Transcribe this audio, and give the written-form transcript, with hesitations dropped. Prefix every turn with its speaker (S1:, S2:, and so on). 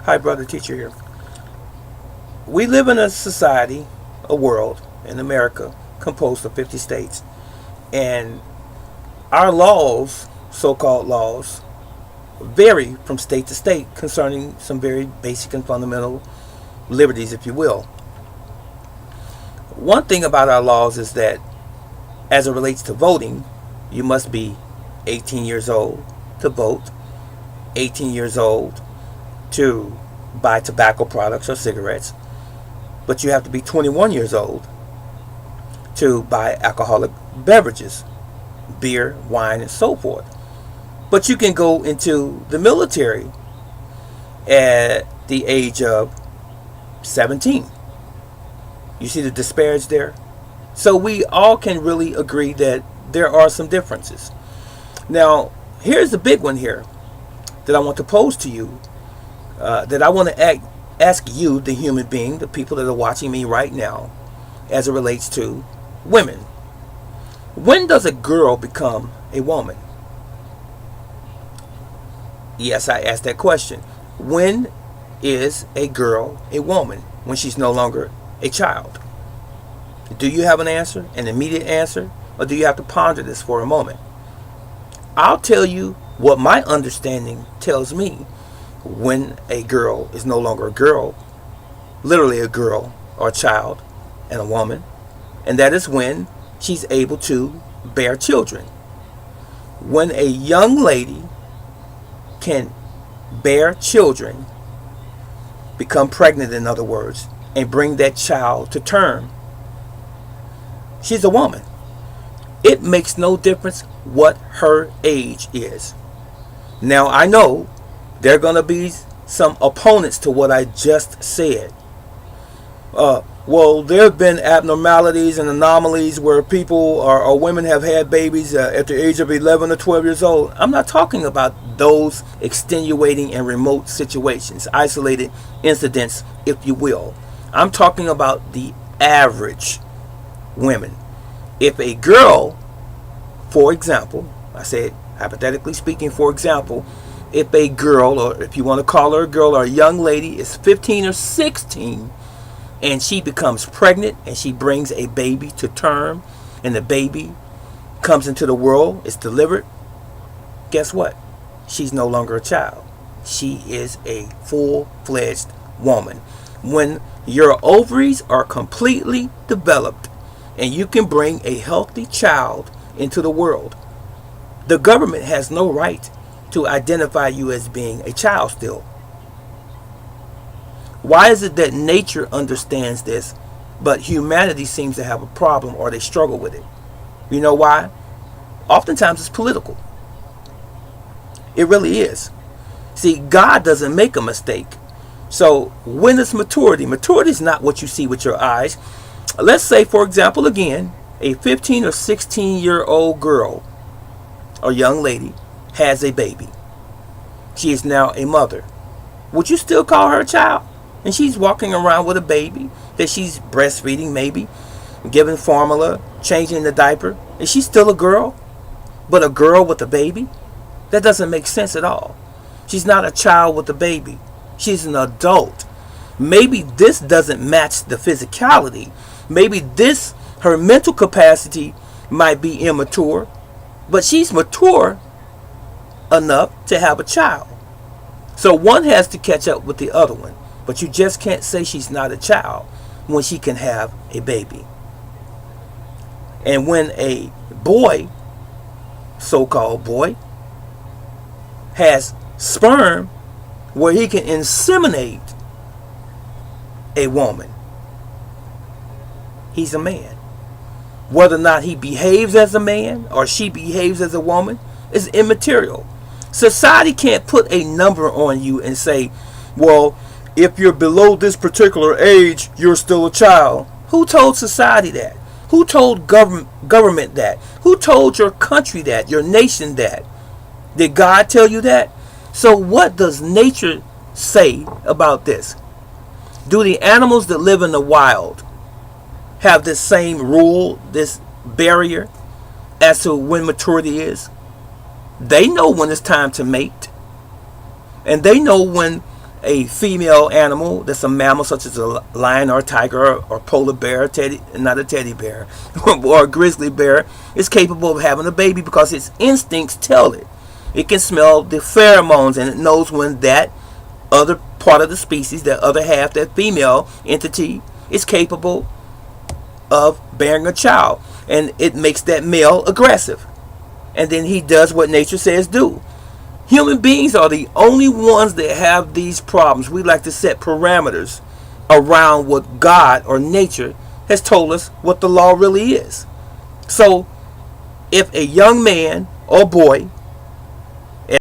S1: Hi, brother teacher here. We live in a society, a world, in America, composed of 50 states. And our laws, so called laws, vary from state to state concerning some very basic and fundamental liberties, if you will. One thing about our laws is that, as it relates to voting, you must be 18 years old to vote, 18 years old to buy tobacco products or cigarettes, but you have to be 21 years old to buy alcoholic beverages, beer, wine, and so forth. But you can go into the military at the age of 17. You see the disparage there? So we all can really agree that there are some differences. Now, here's the big one here that I want to pose to you, that I want to ask you, the human being, the people that are watching me right now, as it relates to women. When does a girl become a woman? Yes, I asked that question. When is a girl a woman? When she's no longer a child? Do you have an answer, an immediate answer, or do you have to ponder this for a moment? I'll tell you what my understanding tells me when a girl is no longer a girl, literally a girl or a child and a woman, and that is when she's able to bear children. When a young lady can bear children, become pregnant in other words, and bring that child to term, she's a woman. It makes no difference what her age is. Now, I know there are going to be some opponents to what I just said. Well, there have been abnormalities and anomalies where people or women have had babies at the age of 11 or 12 years old. I'm not talking about those extenuating and remote situations, isolated incidents, if you will. I'm talking about the average women. If a girl, for example, I said hypothetically speaking, for example, if a girl, or if you want to call her a girl or a young lady, is 15 or 16, and she becomes pregnant and she brings a baby to term, and the baby comes into the world, is delivered, guess what? She's no longer a child. She is a full-fledged woman. When your ovaries are completely developed and you can bring a healthy child into the world, the government has no right to identify you as being a child still. Why is it that nature understands this, but humanity seems to have a problem, or they struggle with it? You know why? Oftentimes it's political. It really is. See, God doesn't make a mistake. So when is maturity? Maturity is not what you see with your eyes. Let's say, for example, again, a 15 or 16-year-old girl or young lady has a baby. She is now a mother. Would you still call her a child? And she's walking around with a baby that she's breastfeeding, maybe, giving formula, changing the diaper. Is she still a girl? But a girl with a baby? That doesn't make sense at all. She's not a child with a baby. She's an adult. Maybe this doesn't match the physicality. Maybe this, her mental capacity might be immature, but she's mature enough to have a child. So one has to catch up with the other one. But you just can't say she's not a child when she can have a baby. And when a boy, so-called boy, has sperm where he can inseminate a woman, he's a man. Whether or not he behaves as a man or she behaves as a woman is immaterial. Society can't put a number on you and say, well, if you're below this particular age, you're still a child. Who told society that? Who told government that? Who told your country that? Your nation that? Did God tell you that? So what does nature say about this? Do the animals that live in the wild have this same rule, this barrier as to when maturity is? They know when it's time to mate. And they know when a female animal that's a mammal, such as a lion or a tiger or polar bear, not a teddy bear, or a grizzly bear, is capable of having a baby because its instincts tell it. It can smell the pheromones, and it knows when that other part of the species, that other half, that female entity, is capable of bearing a child. And it makes that male aggressive. And then he does what nature says do. Human beings are the only ones that have these problems. We like to set parameters around what God or nature has told us what the law really is. So if a young man or boy